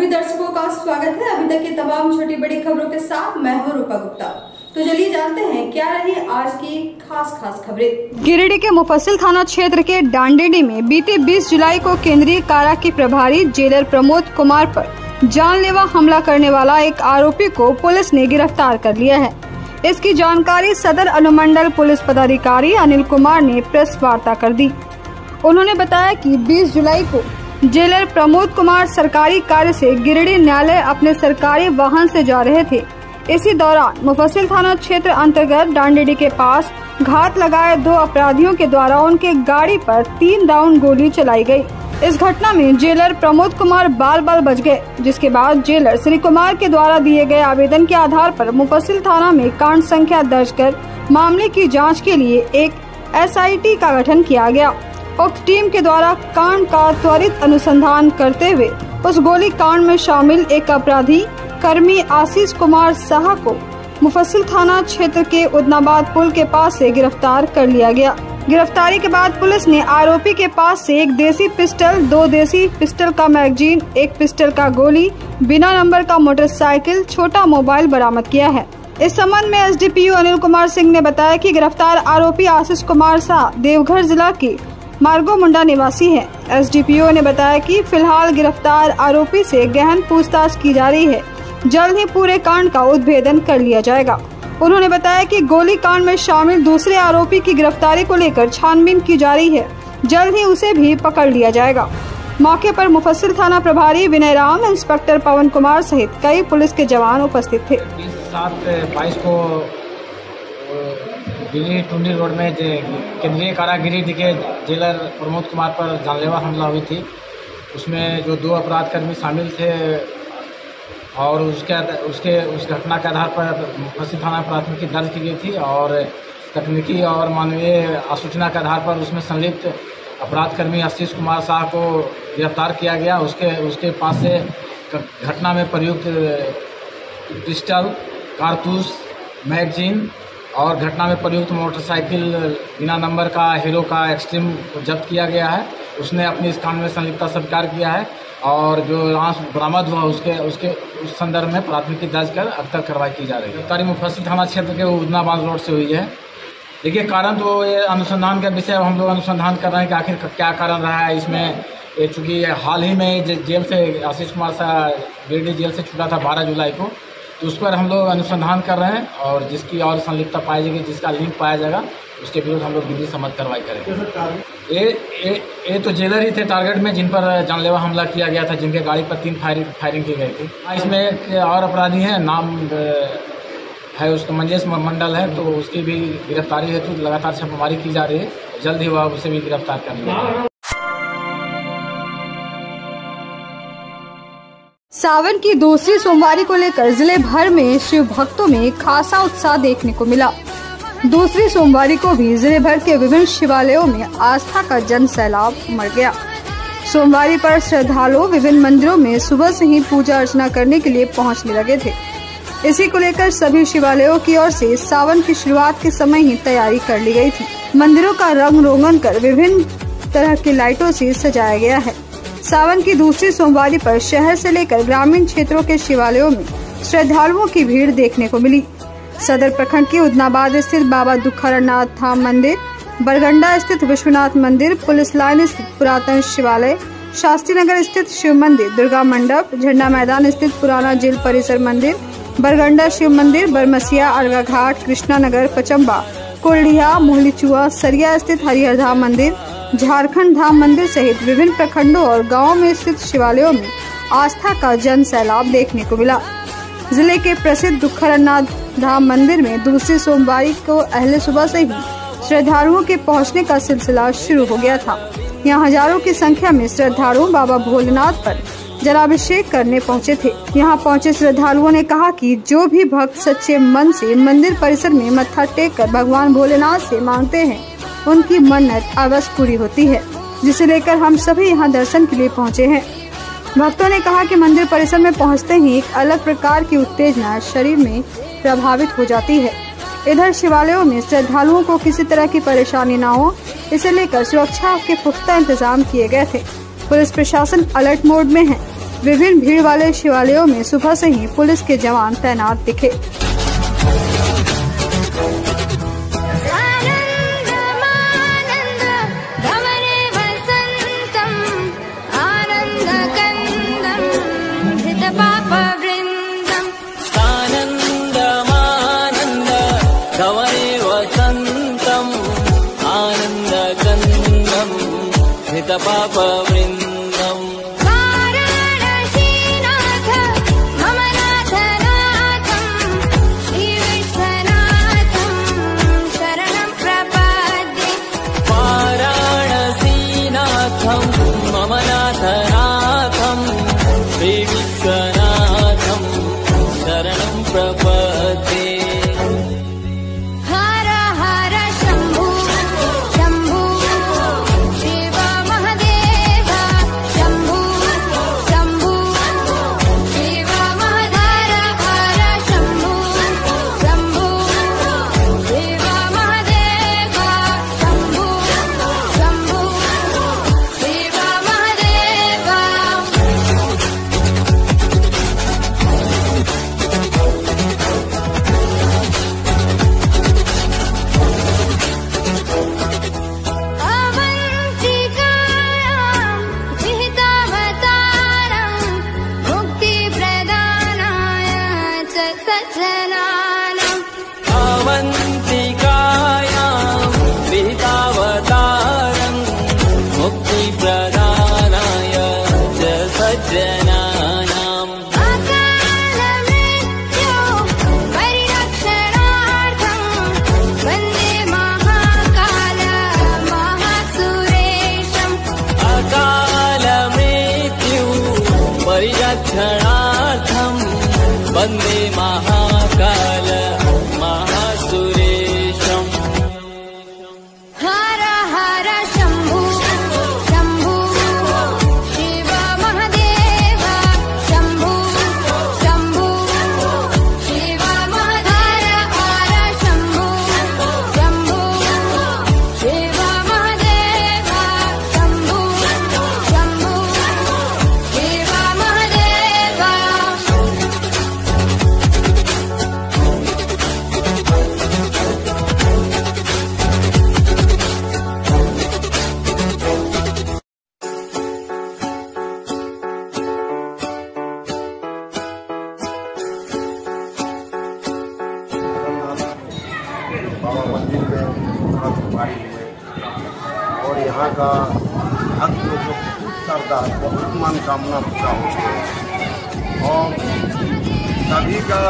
सभी दर्शकों का स्वागत है। अभी तक की तमाम छोटी बड़ी खबरों के साथ मैं हूं रूपा गुप्ता। तो चलिए जानते हैं क्या रही आज की खास खबरें। गिरिडीह के मुफस्सिल थाना क्षेत्र के डांडेडी में बीते 20 जुलाई को केंद्रीय कारा के प्रभारी जेलर प्रमोद कुमार पर जानलेवा हमला करने वाला एक आरोपी को पुलिस ने गिरफ्तार कर लिया है। इसकी जानकारी सदर अनुमंडल पुलिस पदाधिकारी अनिल कुमार ने प्रेस वार्ता कर दी। उन्होंने बताया कि 20 जुलाई को जेलर प्रमोद कुमार सरकारी कार्य से गिरिडीह न्यायालय अपने सरकारी वाहन से जा रहे थे। इसी दौरान मुफस्सिल थाना क्षेत्र अंतर्गत डांडेडी के पास घात लगाए 2 अपराधियों के द्वारा उनके गाड़ी पर 3 राउंड गोली चलाई गई। इस घटना में जेलर प्रमोद कुमार बाल बच गए, जिसके बाद जेलर श्री कुमार के द्वारा दिए गए आवेदन के आधार पर मुफस्सिल थाना में कांड संख्या दर्ज कर मामले की जाँच के लिए एक SIT का गठन किया गया। उक्त टीम के द्वारा कांड का त्वरित अनुसंधान करते हुए उस गोली कांड में शामिल एक अपराधी कर्मी आशीष कुमार शाह को मुफस्सिल थाना क्षेत्र के उदनाबाद पुल के पास से गिरफ्तार कर लिया गया। गिरफ्तारी के बाद पुलिस ने आरोपी के पास से एक देसी पिस्टल, 2 देसी पिस्टल का मैगजीन, 1 पिस्टल का गोली, बिना नंबर का मोटरसाइकिल, छोटा मोबाइल बरामद किया है। इस संबंध में SDPO अनिल कुमार सिंह ने बताया कि गिरफ्तार आरोपी आशीष कुमार शाह देवघर जिला के मार्गो मुंडा निवासी है। SDPO ने बताया कि फिलहाल गिरफ्तार आरोपी से गहन पूछताछ की जा रही है। जल्द ही पूरे कांड का उद्भेदन कर लिया जाएगा। उन्होंने बताया कि गोली कांड में शामिल दूसरे आरोपी की गिरफ्तारी को लेकर छानबीन की जा रही है। जल्द ही उसे भी पकड़ लिया जाएगा। मौके पर मुफस्सिल थाना प्रभारी विनय राम, इंस्पेक्टर पवन कुमार सहित कई पुलिस के जवान उपस्थित थे। 7/22 को गिरिडीह टुंडी रोड में केंद्रीय कारा गिरिडीह के जेलर प्रमोद कुमार पर जानलेवा हमला हुई थी। उसमें जो 2 अपराध कर्मी शामिल थे और उस घटना के आधार पर मुफस्सिल थाना प्राथमिकी दर्ज की गई थी और तकनीकी और मानवीय आसूचना के आधार पर उसमें संलिप्त अपराध कर्मी आशीष कुमार शाह को गिरफ्तार किया गया। उसके पास से घटना में प्रयुक्त पिस्टल, कारतूस, मैगजीन और घटना में प्रयुक्त मोटरसाइकिल बिना नंबर का हीरो का एक्सट्रीम जब्त किया गया है। उसने अपनी इस कांड में संलिप्तता स्वीकार किया है और जो लाश बरामद हुआ उस संदर्भ में प्राथमिकी दर्ज कर अब तक कार्रवाई की जा रही है। गिरफ्तारी मुफस्सिल थाना क्षेत्र के उदनाबाद रोड से हुई है। देखिए, कारण तो ये अनुसंधान का विषय, हम लोग अनुसंधान कर रहे हैं कि आखिर क्या कारण रहा है इसमें। चूँकि हाल ही में जेल से आशीष कुमार शाह गिरिडीह जेल से छूटा था 12 जुलाई को, तो उस पर हम लोग अनुसंधान कर रहे हैं और जिसकी और संलिप्तता पाई जाएगी, जिसका लिंक पाया जाएगा, उसके विरुद्ध हम लोग विधि सम्मत कार्रवाई करेंगे। ये तो जेलर ही थे टारगेट में, जिन पर जानलेवा हमला किया गया था, जिनके गाड़ी पर 3 फायरिंग की गई थी। इसमें एक और अपराधी है, नाम है उसका मंजेश मंडल है, तो उसकी भी गिरफ्तारी हेतु लगातार छापेमारी की जा रही है। जल्द ही वह उसे भी गिरफ्तार कर लिया। सावन की दूसरी सोमवारी को लेकर जिले भर में शिव भक्तों में खासा उत्साह देखने को मिला। दूसरी सोमवारी को भी जिले भर के विभिन्न शिवालयों में आस्था का जन सैलाब उमड़ गया। सोमवारी पर श्रद्धालु विभिन्न मंदिरों में सुबह से ही पूजा अर्चना करने के लिए पहुंचने लगे थे। इसी को लेकर सभी शिवालयों की ओर से सावन की शुरुआत के समय ही तैयारी कर ली गई थी। मंदिरों का रंग रोगन कर विभिन्न तरह की लाइटों से सजाया गया है। सावन की दूसरी सोमवारी पर शहर से लेकर ग्रामीण क्षेत्रों के शिवालयों में श्रद्धालुओं की भीड़ देखने को मिली। सदर प्रखंड के उदनाबाद स्थित बाबा दुखरनाथ धाम मंदिर, बरगंडा स्थित विश्वनाथ मंदिर, पुलिस लाइन स्थित पुरातन शिवालय, शास्त्री नगर स्थित शिव मंदिर, दुर्गा मंडप, झंडा मैदान स्थित पुराना जेल परिसर मंदिर, बरगंडा शिव मंदिर, बरमसिया, अर्गा घाट, कृष्णा नगर, पचम्बा, कुल्डिया, मोहलीचुआ, सरिया स्थित हरिहर धाम मंदिर, झारखंड धाम मंदिर सहित विभिन्न प्रखंडों और गांवों में स्थित शिवालयों में आस्था का जन सैलाब देखने को मिला। जिले के प्रसिद्ध दुखरनाथ धाम मंदिर में दूसरी सोमवारी को अहले सुबह से ही श्रद्धालुओं के पहुंचने का सिलसिला शुरू हो गया था। यहां हजारों की संख्या में श्रद्धालु बाबा भोलेनाथ पर जलाभिषेक करने पहुंचे थे। यहां पहुंचे श्रद्धालुओं ने कहा कि जो भी भक्त सच्चे मन से मंदिर परिसर में मत्था टेक कर भगवान भोलेनाथ से मांगते हैं, उनकी मन्नत अवश्य पूरी होती है, जिसे लेकर हम सभी यहां दर्शन के लिए पहुंचे हैं। भक्तों ने कहा कि मंदिर परिसर में पहुंचते ही एक अलग प्रकार की उत्तेजना शरीर में प्रभावित हो जाती है। इधर शिवालयों में श्रद्धालुओं को किसी तरह की परेशानी न हो, इसे लेकर सुरक्षा के पुख्ता इंतजाम किए गए थे। पुलिस प्रशासन अलर्ट मोड में है। विभिन्न भीड़ वाले शिवालयों में सुबह से ही पुलिस के जवान तैनात दिखे। पापवृन्दम् वाराणसीनाथ मम नाथनाथम् श्रीविश्वनाथम् शरणं प्रपद्ये। वाराणसीनाथं मम नाथनाथं श्रीविश्वनाथं शरणं प्रपद्ये। परिरक्षणार्थं वन्दे महाकाल महासुरेशम्। हर हर शम्भो शम्भो शिव महादेव शम्भो शम्भो शिव महादेव। हर शम्भो शम्भो शिव महादेव शम्भो शम्भो शिव महादेव। बाबा मंदिर में सफाई हुए और यहाँ का भक्त लोग को बहुत श्रद्धा बहुत मनोकामना पूरा होती है और सभी का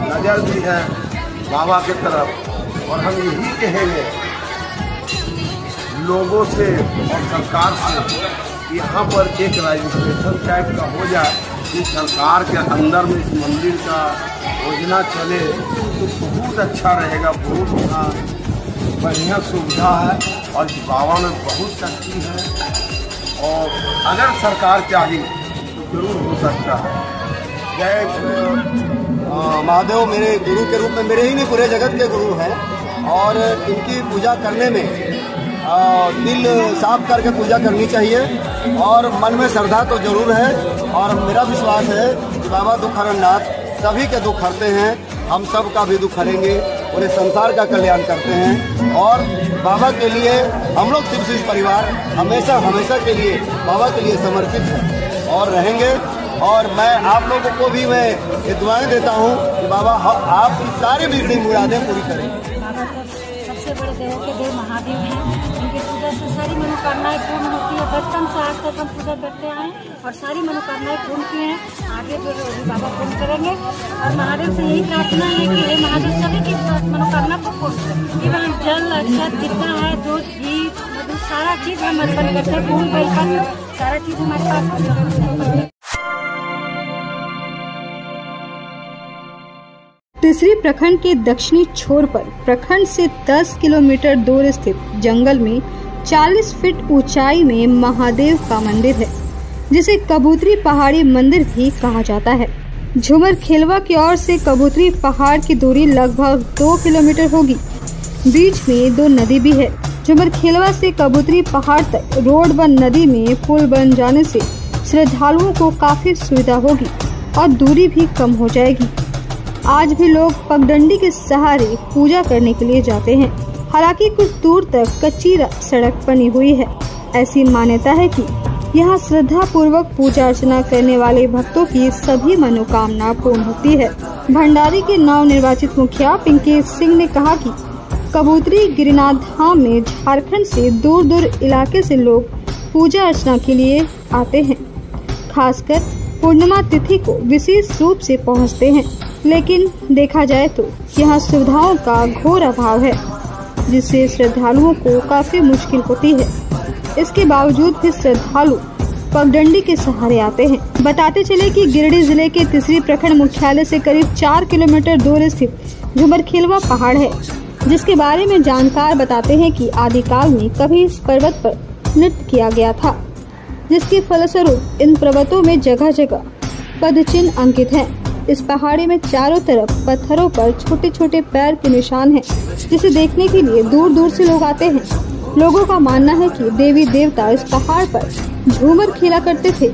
नज़र भी है बाबा की तरफ। और हम यही कहेंगे लोगों से और सरकार से यहाँ पर एक रजिस्ट्रेशन टाइप का हो जाए कि सरकार के अंदर में इस मंदिर का योजना चले तो बहुत अच्छा रहेगा। बहुत बढ़िया सुविधा है और बाबा में बहुत शक्ति है और अगर सरकार चाहे तो जरूर हो सकता है। जय महादेव मेरे गुरु के रूप में, मेरे ही नहीं पूरे जगत के गुरु हैं और इनकी पूजा करने में दिल साफ करके पूजा करनी चाहिए और मन में श्रद्धा तो जरूर है। और मेरा विश्वास है कि बाबा दुख हरनाथ सभी के दुख हरते हैं, हम सब का भी दुख हरेंगे, पूरे संसार का कल्याण करते हैं। और बाबा के लिए हम लोग शिव परिवार हमेशा हमेशा के लिए बाबा के लिए समर्पित है और रहेंगे। और मैं आप लोगों को भी मैं ये दुआएं देता हूँ कि बाबा आपकी सारी बिगड़ी मुरादें पूरी करें। बाबा तो सबसे बड़े देवों के देव महादेव हैं, उनकी पूजा से सारी मनोकामनाएं पूर्ण होती है। बचपन से आज तक हम पूजा करते आए और सारी मनोकामनाएं पूर्ण की हैं, आगे जो बाबा पूर्ण करेंगे। और महादेव से यही प्रार्थना है कि हे महादेव सभी की मनोकामना को पूर्ण करें। जल अक्षत जितना है दूध घी मतलब सारा चीज़ हम अर्पण करते हैं, फूल बेलपत्र सारा चीज़ हमारे पास है। टिसरी प्रखंड के दक्षिणी छोर पर प्रखंड से 10 किलोमीटर दूर स्थित जंगल में 40 फीट ऊंचाई में महादेव का मंदिर है, जिसे कबूतरी पहाड़ी मंदिर भी कहा जाता है। झूमर खेलवा की ओर से कबूतरी पहाड़ की दूरी लगभग 2 किलोमीटर होगी। बीच में 2 नदी भी है। झूमर खेलवा से कबूतरी पहाड़ तक रोड व नदी में पुल बन जाने से श्रद्धालुओं को काफी सुविधा होगी और दूरी भी कम हो जाएगी। आज भी लोग पगडंडी के सहारे पूजा करने के लिए जाते हैं। हालांकि कुछ दूर तक कच्ची सड़क बनी हुई है। ऐसी मान्यता है कि यहाँ श्रद्धा पूर्वक पूजा अर्चना करने वाले भक्तों की सभी मनोकामना पूर्ण होती है। भंडारी के नव निर्वाचित मुखिया पिंकी सिंह ने कहा कि कबूतरी गिरिनाथ धाम में झारखंड से दूर दूर इलाके से लोग पूजा अर्चना के लिए आते हैं। खासकर पूर्णिमा तिथि को विशेष रूप से पहुंचते हैं। लेकिन देखा जाए तो यहाँ सुविधाओं का घोर अभाव है, जिससे श्रद्धालुओं को काफी मुश्किल होती है। इसके बावजूद भी श्रद्धालु पगडंडी के सहारे आते हैं। बताते चले कि गिरिडीह जिले के तीसरी प्रखंड मुख्यालय से करीब 4 किलोमीटर दूर स्थित झुमरखेलवा पहाड़ है, जिसके बारे में जानकार बताते हैं कि आदिकाल में कभी इस पर्वत पर नृत्य किया गया था, जिसके फलस्वरूप इन पर्वतों में जगह जगह पदचिन्ह अंकित हैं। इस पहाड़ी में चारों तरफ पत्थरों पर छोटे छोटे पैर के निशान हैं, जिसे देखने के लिए दूर दूर से लोग आते हैं। लोगों का मानना है कि देवी देवता इस पहाड़ पर झूमर खेला करते थे,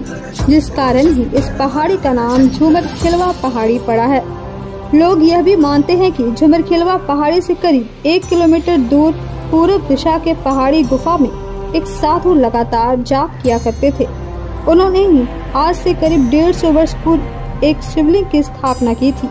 जिस कारण ही इस पहाड़ी का नाम झूमरखेलवा पहाड़ी पड़ा है। लोग यह भी मानते हैं कि झूमरखेलवा पहाड़ी से करीब 1 किलोमीटर दूर पूर्व दिशा के पहाड़ी गुफा में एक साधु लगातार जाप किया करते थे। उन्होंने ही आज से करीब 150 वर्ष पूर्व एक शिवलिंग की स्थापना की थी।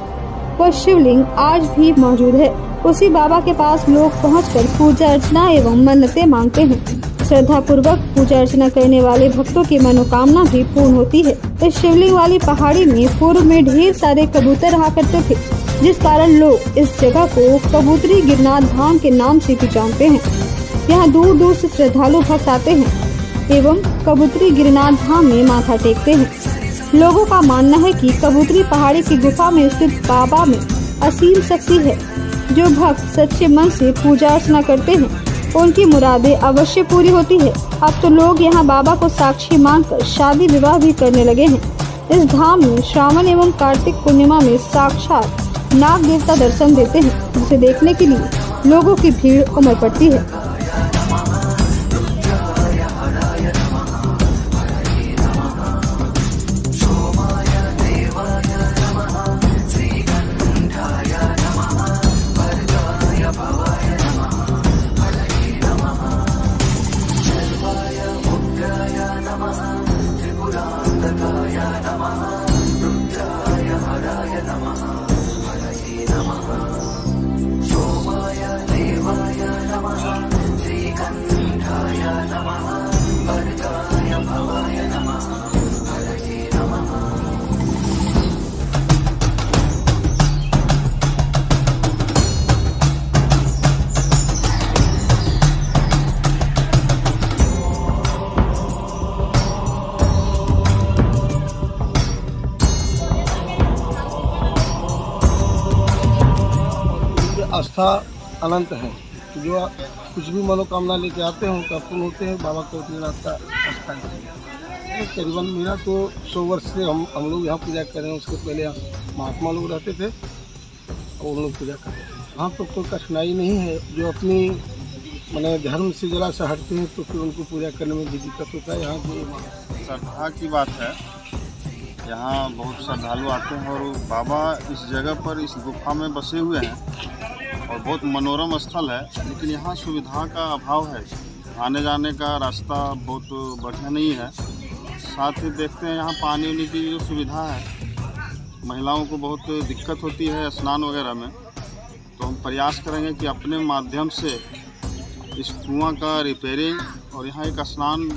वह शिवलिंग आज भी मौजूद है। उसी बाबा के पास लोग पहुंचकर पूजा अर्चना एवं मन्नतें मांगते हैं। श्रद्धा पूर्वक पूजा अर्चना करने वाले भक्तों की मनोकामना भी पूर्ण होती है। इस शिवलिंग वाली पहाड़ी में पूर्व में ढेर सारे कबूतर रहा करते थे, जिस कारण लोग इस जगह को कबूतरी गिरनाथ धाम के नाम से भी जानते हैं। यहाँ दूर दूर से श्रद्धालु भक्त आते हैं एवं कबूतरी गिरनाथ धाम में माथा टेकते हैं। लोगों का मानना है कि कबूतरी पहाड़ी की गुफा में स्थित बाबा में असीम शक्ति है। जो भक्त सच्चे मन से पूजा अर्चना करते हैं, उनकी मुरादें अवश्य पूरी होती है। अब तो लोग यहाँ बाबा को साक्षी मानकर शादी विवाह भी करने लगे हैं। इस धाम में श्रावण एवं कार्तिक पूर्णिमा में साक्षात नाग देवता दर्शन देते हैं, जिसे देखने के लिए लोगों की भीड़ उमड़ पड़ती है। आस्था अनंत है। जो कुछ भी मनोकामना लेके आते हैं उनका पूर्ण होते हैं। बाबा को का आस्था है। करीबन मेरा तो 100 वर्ष से हम लोग यहाँ पूजा कर रहे हैं। उसके पहले यहाँ महात्मा लोग रहते थे और उन लोग पूजा करते थे। यहाँ तो कोई कठिनाई नहीं है। जो अपनी मैंने धर्म से जरा सा हटते हैं तो फिर उनको पूजा करने में भी दिक्कत होता है। यहाँ की श्रद्धा की बात है। यहाँ बहुत श्रद्धालु आते हैं और बाबा इस जगह पर इस गुफा में बसे हुए हैं और बहुत मनोरम स्थल है। लेकिन यहाँ सुविधा का अभाव है। आने जाने का रास्ता बहुत बढ़िया नहीं है। साथ ही देखते हैं यहाँ पानी वानी की जो सुविधा है, महिलाओं को बहुत दिक्कत होती है स्नान वगैरह में। तो हम प्रयास करेंगे कि अपने माध्यम से इस कुआं का रिपेयरिंग और यहाँ एक स्नान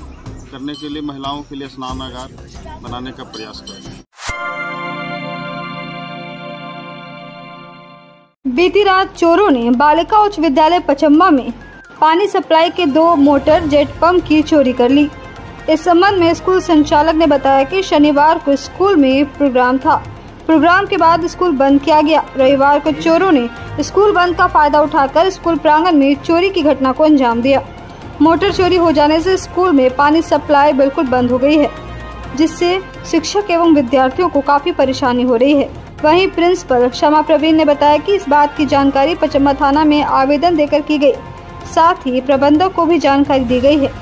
करने के लिए महिलाओं के लिए स्नानागार बनाने का प्रयास करेंगे। बीती रात चोरों ने बालिका उच्च विद्यालय पचम्बा में पानी सप्लाई के 2 मोटर जेट पंप की चोरी कर ली। इस संबंध में स्कूल संचालक ने बताया कि शनिवार को स्कूल में प्रोग्राम था। प्रोग्राम के बाद स्कूल बंद किया गया। रविवार को चोरों ने स्कूल बंद का फायदा उठाकर स्कूल प्रांगण में चोरी की घटना को अंजाम दिया। मोटर चोरी हो जाने से स्कूल में पानी सप्लाई बिल्कुल बंद हो गई है, जिससे शिक्षक एवं विद्यार्थियों को काफी परेशानी हो रही है। वहीं प्रिंसिपल क्षमा प्रवीण ने बताया कि इस बात की जानकारी पचम्बा थाना में आवेदन देकर की गई। साथ ही प्रबंधक को भी जानकारी दी गई है।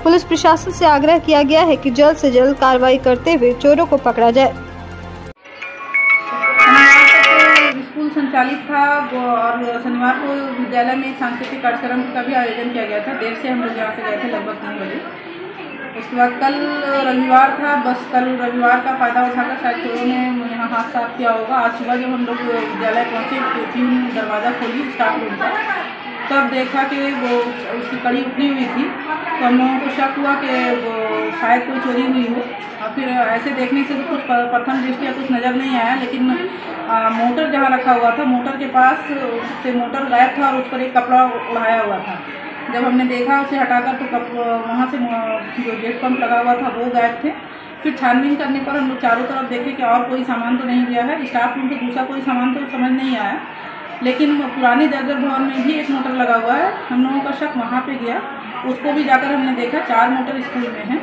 पुलिस प्रशासन से आग्रह किया गया है कि जल्द से जल्द कार्रवाई करते हुए चोरों को पकड़ा जाए। स्कूल संचालित था और शनिवार को विद्यालय में सांस्कृतिक कार्यक्रम का भी आयोजन किया गया था। देर से हम लोग यहाँ से गए थे, लगभग 3 बजे। उसके बाद कल रविवार था, बस कल रविवार का फायदा उठाकर शायद चोरों ने यहाँ हाथ साफ किया होगा। आज सुबह जब हम लोग विद्यालय पहुँचे, प्यून दरवाज़ा खोली स्टाफ रूम का, तब देखा कि वो उसकी कड़ी उठनी हुई थी। तो हम लोगों को शक हुआ कि वो शायद कोई चोरी हुई हो। और फिर ऐसे देखने से तो कुछ प्रथम दृष्टया कुछ नज़र नहीं आया, लेकिन मोटर जहाँ रखा हुआ था, मोटर के पास से मोटर गायब था और उस पर एक कपड़ा उड़ाया हुआ था। जब हमने देखा उसे हटाकर तो वहाँ से जो जेट पंप लगा हुआ था वो गायब थे। फिर छानबीन करने पर हम लोग चारों तरफ देखे कि और कोई सामान तो नहीं गया है। स्टाफ रूम से दूसरा कोई सामान तो समझ नहीं आया, लेकिन पुराने जर्जर भवन में भी एक मोटर लगा हुआ है। हम लोगों का शक वहाँ पे गया, उसको भी जाकर हमने देखा 4 मोटर स्कूल में हैं।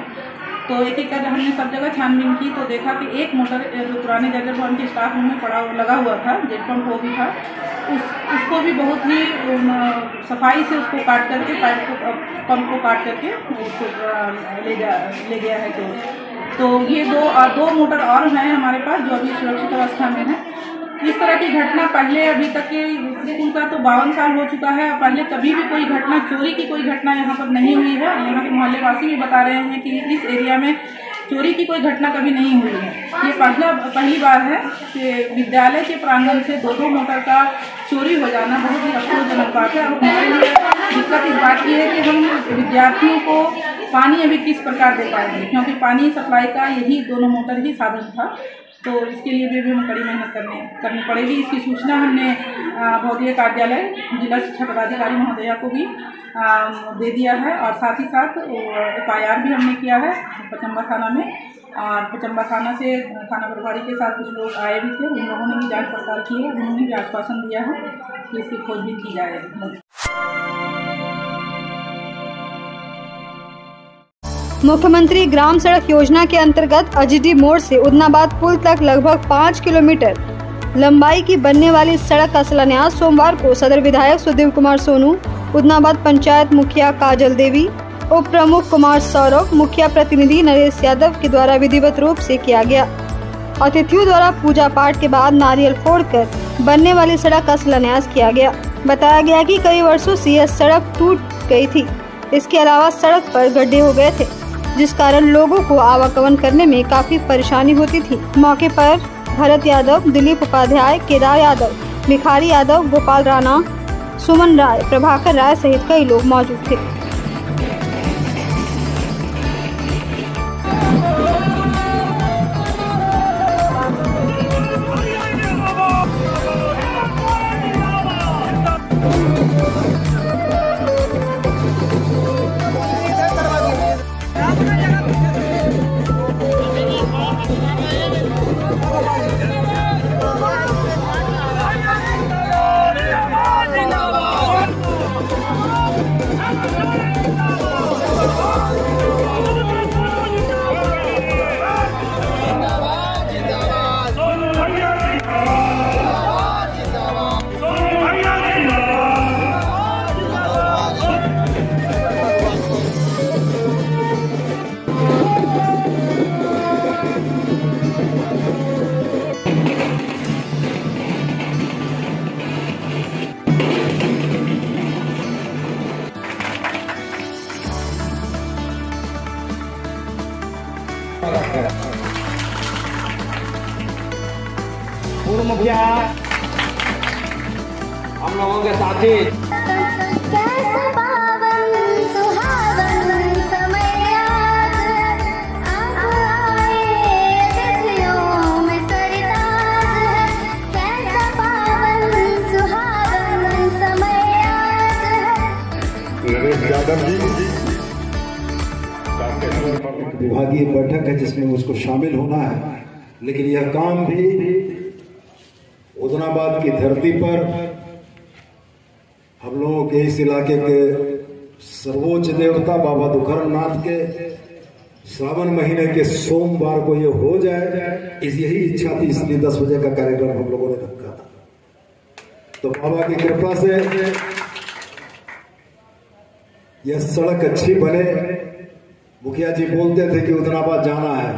तो एक एक कर हमने सब जगह छानबीन की तो देखा कि एक मोटर जो पुराने जर्जर भवन के स्टाफ रूम में लगा हुआ था, जेट पंप वो भी था, उसको भी बहुत ही सफाई से उसको काट करके पंप को काट करके उसको ले गया है चोर। तो ये दो मोटर और हैं हमारे पास जो अभी सुरक्षित अवस्था में है। इस तरह की घटना पहले अभी तक के स्कूल का तो 52 साल हो चुका है, पहले कभी भी कोई घटना, चोरी की कोई घटना यहाँ पर नहीं हुई है। यहाँ के मोहल्लेवासी भी बता रहे हैं कि इस एरिया में चोरी की कोई घटना कभी नहीं हुई है। ये पहली बार है कि विद्यालय के प्रांगण से 2 मोटर का चोरी हो जाना बहुत ही अफसोसजनक बात है। और हमारे लिए दिक्कत इस बात की है कि हम विद्यार्थियों को पानी अभी किस प्रकार दे पाएंगे, क्योंकि पानी सप्लाई का यही 2 मोटर ही साधन था। तो इसके लिए भी हमें कड़ी मेहनत करनी पड़ेगी। इसकी सूचना हमने भौतिक कार्यालय जिला शिक्षा पदाधिकारी महोदया को भी दे दिया है और साथ ही साथ FIR भी हमने किया है पचम्बा थाना में। और पचम्बा थाना से थाना प्रभारी के साथ कुछ लोग आए भी थे, उन लोगों ने भी जांच पड़ताल की है। उन्होंने भी आश्वासन दिया है कि इसकी खोजबीन की जाएगी। मुख्यमंत्री ग्राम सड़क योजना के अंतर्गत अजीडी मोड़ से उदनाबाद पुल तक लगभग 5 किलोमीटर लंबाई की बनने वाली सड़क का शिलान्यास सोमवार को सदर विधायक सुदेव कुमार सोनू, उदनाबाद पंचायत मुखिया काजल देवी, उप प्रमुख कुमार सौरभ, मुखिया प्रतिनिधि नरेश यादव के द्वारा विधिवत रूप से किया गया। अतिथियों द्वारा पूजा पाठ के बाद नारियल फोड़कर बनने वाली सड़क का शिलान्यास किया गया। बताया गया कि कई वर्षों से यह सड़क टूट गई थी। इसके अलावा सड़क पर गड्ढे हो गए थे, जिस कारण लोगों को आवागमन करने में काफी परेशानी होती थी। मौके पर भरत यादव, दिलीप उपाध्याय, केदार यादव, भिखारी यादव, गोपाल राणा, सुमन राय, प्रभाकर राय सहित कई लोग मौजूद थे। पूर्व मुखिया हम लोगों के साथी विभागीय बैठक है जिसमें उसको शामिल होना है, लेकिन यह काम भी उदनाबाद की धरती पर हम लोगों के इस इलाके के सर्वोच्च देवता बाबा दुखरनाथ के श्रावण महीने के सोमवार को ये हो जाए, इस यही इच्छा थी। इसलिए 10 बजे का कार्यक्रम हम लोगों ने रखा था। तो बाबा की कृपा से यह सड़क अच्छी बने, मुखिया जी बोलते थे कि उदनाबाद जाना है,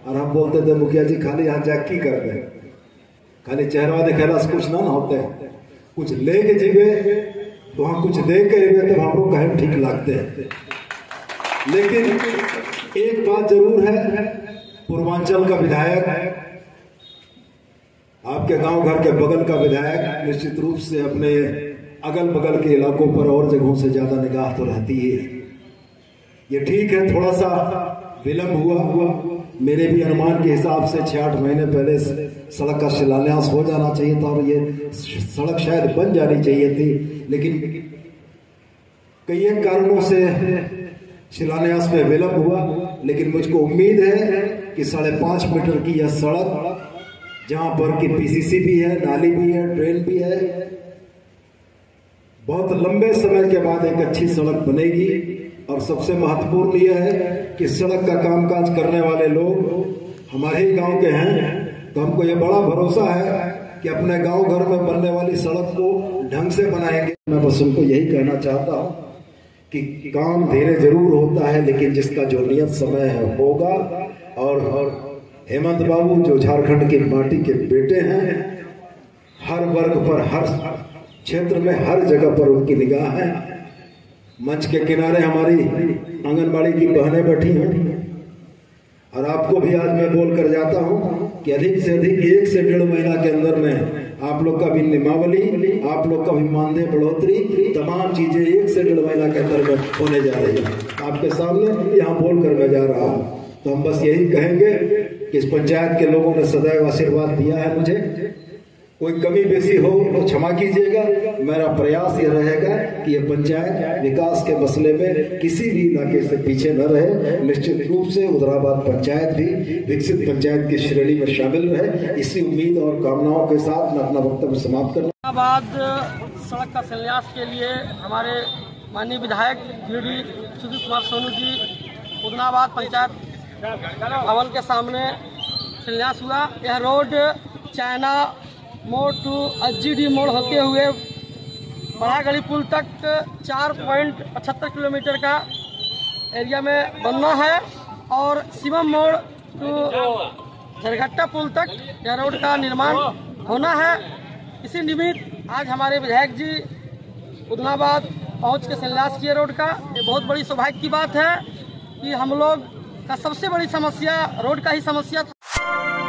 और हम बोलते थे मुखिया जी खाली यहाँ जा की कर दे, खाली चेहरा दिखेला से कुछ ना होते, कुछ लेके जीवे तो हम कुछ दे के तब हम लोग कहें ठीक लगते हैं। लेकिन एक बात जरूर है, पूर्वांचल का विधायक, आपके गांव घर के बगल का विधायक निश्चित रूप से अपने अगल बगल के इलाकों पर और जगहों से ज्यादा निगाह तो रहती है। ये ठीक है, थोड़ा सा विलंब हुआ, मेरे भी अनुमान के हिसाब से 6-8 महीने पहले सड़क का शिलान्यास हो जाना चाहिए था और ये सड़क शायद बन जानी चाहिए थी, लेकिन कई एक कारणों से शिलान्यास में विलंब हुआ। लेकिन मुझको उम्मीद है कि 5.5 मीटर की यह सड़क, जहां पर की पीसीसी भी है, नाली भी है, ड्रेन भी है, बहुत लंबे समय के बाद एक अच्छी सड़क बनेगी। और सबसे महत्वपूर्ण यह है कि सड़क का कामकाज करने वाले लोग हमारे ही गांव के हैं, तो हमको यह बड़ा भरोसा है कि अपने गांव घर में बनने वाली सड़क को ढंग से बनाएंगे। मैं बस उनको यही कहना चाहता हूं कि काम धीरे जरूर होता है, लेकिन जिसका जो नियत समय है होगा। और हेमंत बाबू जो झारखंड की माटी के बेटे हैं, हर वर्ग पर, हर क्षेत्र में, हर जगह पर उनकी निगाह है। मंच के किनारे हमारी आंगनबाड़ी की बहनें बैठी हैं, और आपको भी आज मैं बोल कर जाता हूं कि अधिक से अधिक 1 से 1.5 महीना के अंदर में आप लोग का भी नियमावली, आप लोग का भी मानदेय बढ़ोतरी, तमाम चीजें 1 से 1.5 महीना के अंदर में होने जा रही है। आपके सामने यहाँ बोल कर मैं जा रहा हूँ। तो हम बस यही कहेंगे कि इस पंचायत के लोगों ने सदैव आशीर्वाद दिया है मुझे, कोई कमी बेसी हो तो क्षमा कीजिएगा। मेरा प्रयास यह रहेगा कि यह पंचायत विकास के मसले में किसी भी इलाके से पीछे न रहे। निश्चित रूप से उदनाबाद पंचायत भी विकसित पंचायत की श्रेणी में शामिल रहे। इसी उम्मीद और कामनाओं के साथ मैं अपना वक्तव्य समाप्त करना। उदनाबाद सड़क का शिलान्यास के लिए हमारे माननीय विधायक गिरी सुधीर कुमार सोनू जी उदनाबाद पंचायत भवन के सामने शिलान्यास हुआ। यह रोड चाइना मोड़ टू एचजीडी मोड़ होते हुए बड़ागढ़ी पुल तक 4.75 किलोमीटर का एरिया में बनना है, और शिवम मोड़ टू झरघट्टा पुल तक यह रोड का निर्माण होना है। इसी निमित्त आज हमारे विधायक जी उदनाबाद पहुंच के शिलान्यास किए रोड का। ये बहुत बड़ी सौभाग्य की बात है कि हम लोग का सबसे बड़ी समस्या रोड का ही समस्या था।